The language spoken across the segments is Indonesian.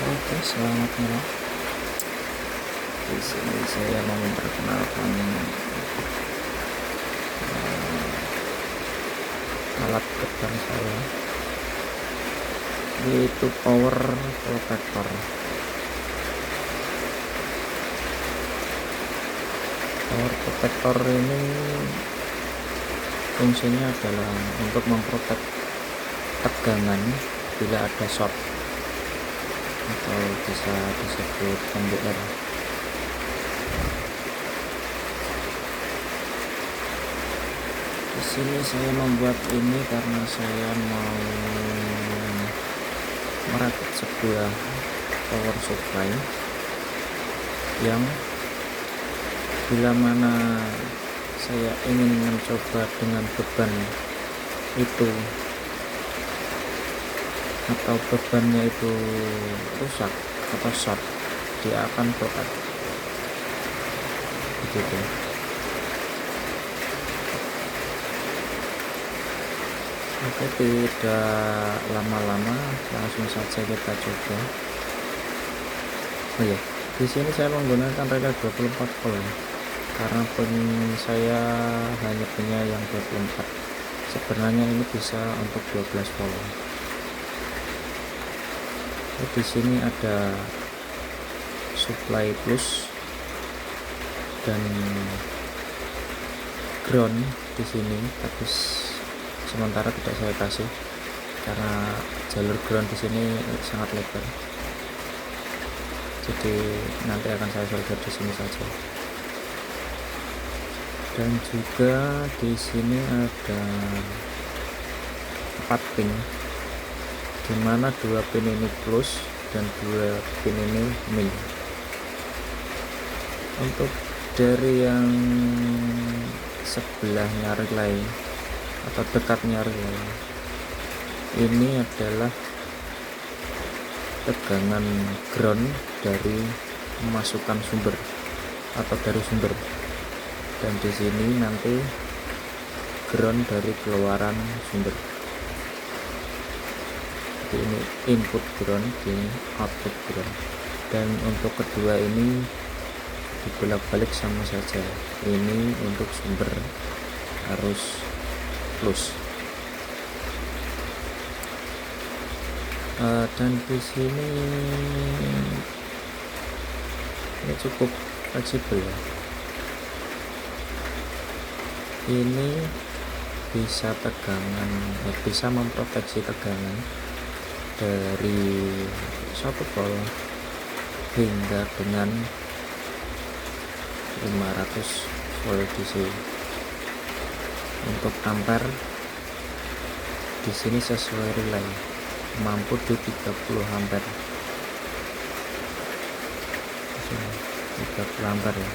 Oke, selamat malam. Di sini saya mau memperkenalkan alat kerja saya, yaitu power protector. Power protector ini fungsinya adalah untuk memprotek tegangan bila ada short atau bisa disebut MBR. Di sini saya membuat ini karena saya mau merakit sebuah power supply yang bila mana saya ingin mencoba dengan beban itu atau bebannya itu rusak atau short, dia akan protek begitu. Oke, tidak lama-lama langsung saja kita coba. Oh ya, di sini saya menggunakan relay 24 volt ya, karena pun saya hanya punya yang 24. Sebenarnya ini bisa untuk 12 volt. Di sini ada supply plus dan ground di sini, tapi sementara tidak saya kasih karena jalur ground di sini sangat lebar. Jadi nanti akan saya solder di sini saja. Dan juga di sini ada 4 pin, dimana 2 pin ini plus dan 2 pin ini min. Untuk dari yang sebelahnya relay atau dekatnya relay, ini adalah tegangan ground dari memasukkan sumber atau dari sumber, dan di sini nanti ground dari keluaran sumber. Jadi ini input ground, ini output ground. Dan untuk kedua ini dibolak-balik sama saja, ini untuk sumber arus plus. Dan di sini ini cukup fleksibel ya. Ini bisa tegangan, bisa memproteksi tegangan dari 1 volt hingga dengan 500 volt DC. Untuk ampere di sini sesuai relay mampu di 30 ampere. Di sini 30 ampere ya.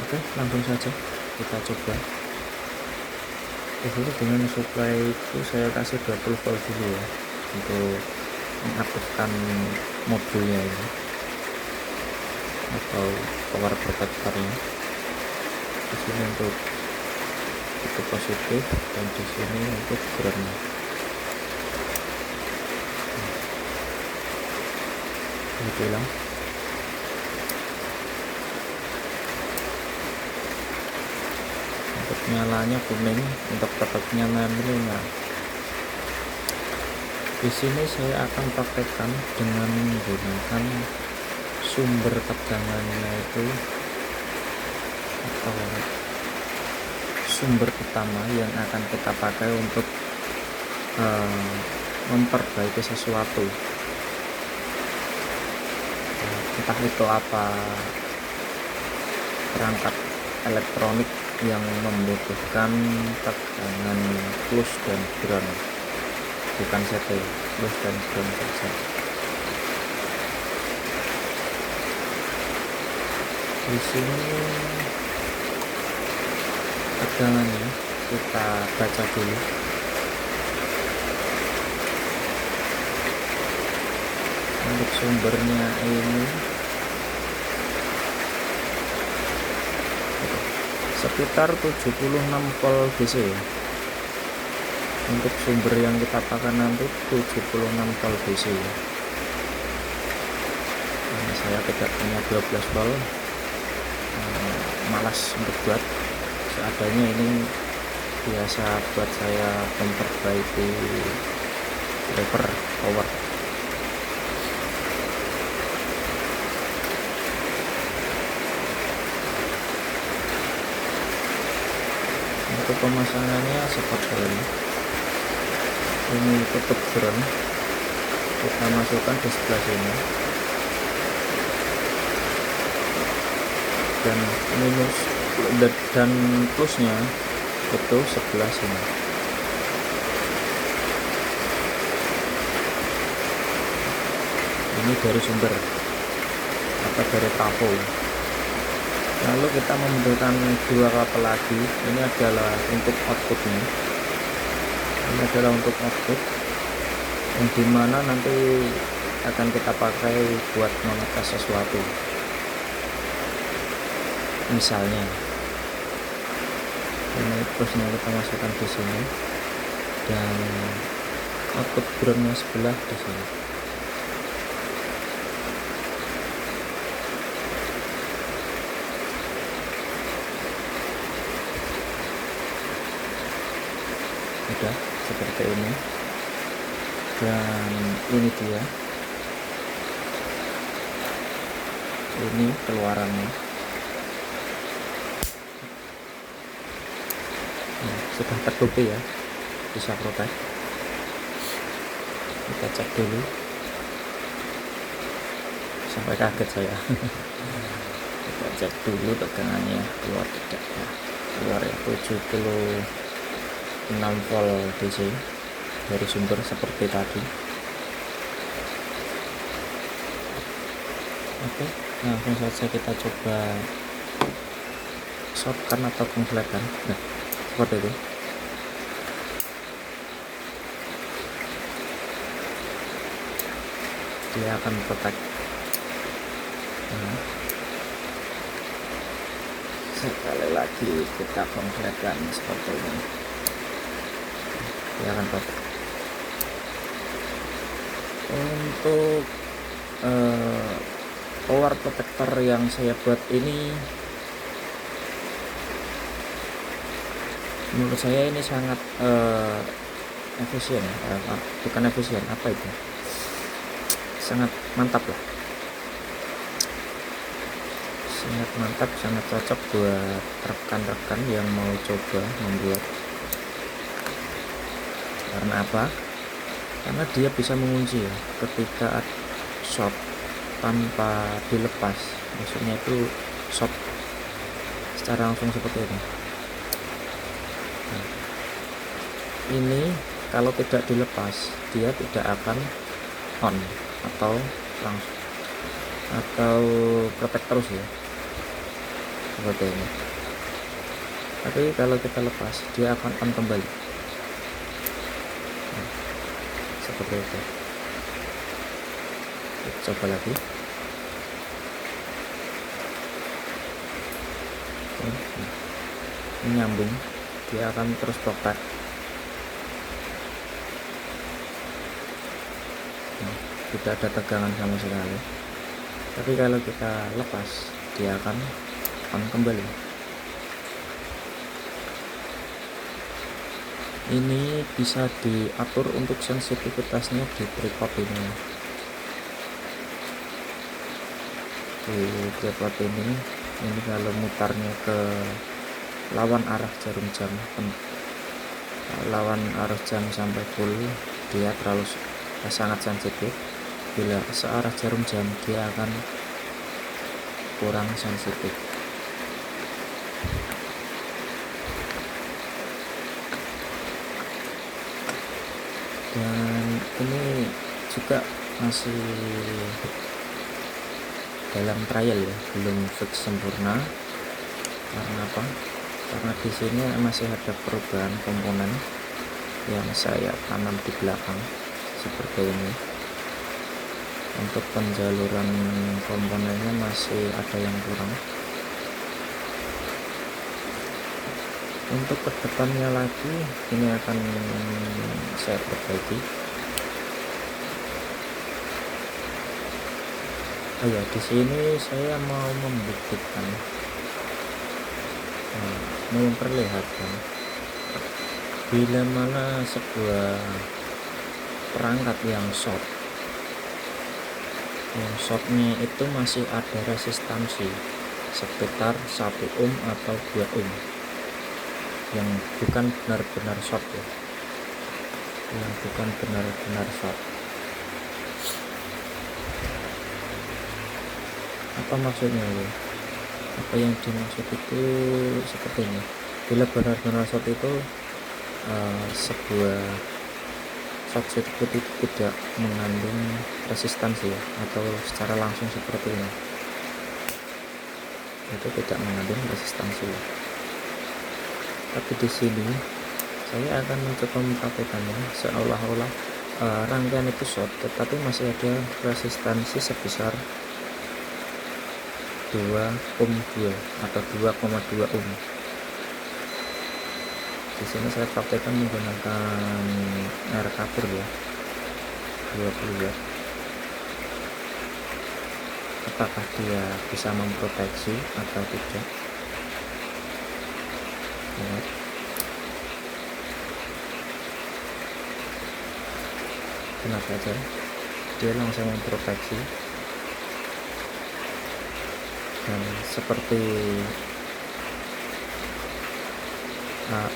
Oke, langsung saja kita coba. Di sini dengan supply itu saya kasih 20 volt dulu ya, untuk mengaktifkan modulnya ini atau power protectornya. Di sini untuk itu positif dan di sini untuk ground. Ini bilang untuk nyalanya kuning, untuk tetapnya merah. Di sini saya akan praktekkan dengan menggunakan sumber tegangannya itu atau sumber utama yang akan kita pakai untuk memperbaiki sesuatu, entah itu apa, perangkat elektronik yang membutuhkan tegangan plus dan ground, bukan CT, plus dan ground saja. Di sini tegangannya kita baca dulu. Untuk sumbernya ini sekitar 76 volt DC. Untuk sumber yang kita pakai nanti 76 volt DC. Karena saya tidak punya 12 volt, malas untuk buat. Seadanya ini biasa buat saya memperbaiki driver power. Untuk pemasangannya seperti ini tutup ground kita masukkan di sebelah sini, dan minus dan plusnya itu sebelah sini. Ini dari sumber atau dari trafo. Lalu kita membutuhkan dua kabel lagi. Ini adalah untuk outputnya. Ini adalah untuk output yang dimana nanti akan kita pakai buat mengetes sesuatu. Misalnya ini plusnya kita masukkan di sini, dan output groundnya sebelah di sini. Udah seperti ini, dan ini dia, ini keluarannya. Sudah terbukti ya, bisa protek. Kita cek dulu, sampai kaget saya. Kita cek dulu tegangannya keluar tidak ya. Keluar ya 76 volt DC dari sumber seperti tadi. Oke, langsung saja kita coba shortkan atau konflekan. Nah, seperti itu. Dia akan protek. Nah, sekali lagi kita konflekan seperti ini. Dia akan protek. Untuk power protector yang saya buat ini, menurut saya ini sangat efisien, bukan efisien, apa itu, sangat mantap lah, sangat mantap, sangat cocok buat rekan-rekan yang mau coba membuat. Karena apa? Karena dia bisa mengunci ya, ketika short tanpa dilepas, maksudnya itu short secara langsung seperti ini. Nah, ini kalau tidak dilepas dia tidak akan on atau langsung atau protek terus ya, seperti ini. Tapi kalau kita lepas dia akan on kembali. Nah, seperti itu. Kita coba lagi. Ini nyambung, dia akan terus protek. Nah, tidak ada tegangan sama sekali. Tapi kalau kita lepas dia akan on kembali. Ini bisa diatur untuk sensitivitasnya di tripod ini. Di tripod ini kalau mutarnya ke lawan arah jarum jam, lawan arah jam sampai full, dia terlalu sangat sensitif. Bila searah jarum jam dia akan kurang sensitif. Dan ini juga masih dalam trial ya, belum fix sempurna. Karena apa? Karena di sini masih ada perubahan komponen yang saya tanam di belakang seperti ini. Untuk penjaluran komponennya masih ada yang kurang. Untuk kedepannya lagi ini akan saya perbaiki. Oh ya, di sini saya mau membuktikan, memperlihatkan bila mana sebuah perangkat yang shortnya itu masih ada resistansi sekitar 1 ohm atau 2 ohm, yang bukan benar-benar short ya, yang bukan benar-benar short. Apa maksudnya ya? Apa yang dimaksud itu seperti ini. Bila benar-benar short itu sebuah short circuit itu tidak mengandung resistansi ya, atau secara langsung seperti ini, itu tidak mengandung resistansi ya. Tapi di sini saya akan mencoba mempraktekannya seolah-olah rangkaian itu short, tetapi masih ada resistansi sebesar 2 ohm 2 atau 2,2 ohm. Di sini saya praktekkan menggunakan air kapur ya, 20 watt. Apakah dia bisa memproteksi atau tidak? Ya. Tenang saja, dia langsung memproteksi. Dan seperti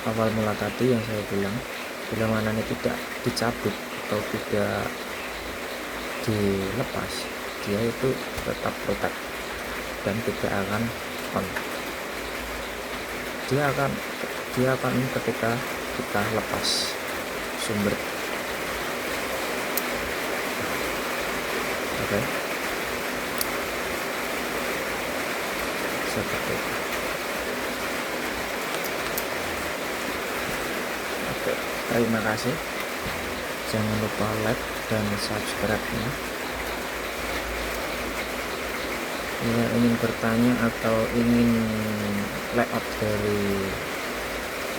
awal mula tadi yang saya bilang, bila mana ini tidak dicabut atau tidak dilepas, dia itu tetap protect dan tidak akan on. Dia akan ketika kita lepas sumber. Oke. Seperti itu. Oke, terima kasih. Jangan lupa like dan subscribe-nya. Jika ingin bertanya atau ingin layout dari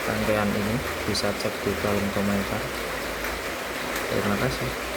rangkaian ini, bisa cek di kolom komentar. Terima kasih.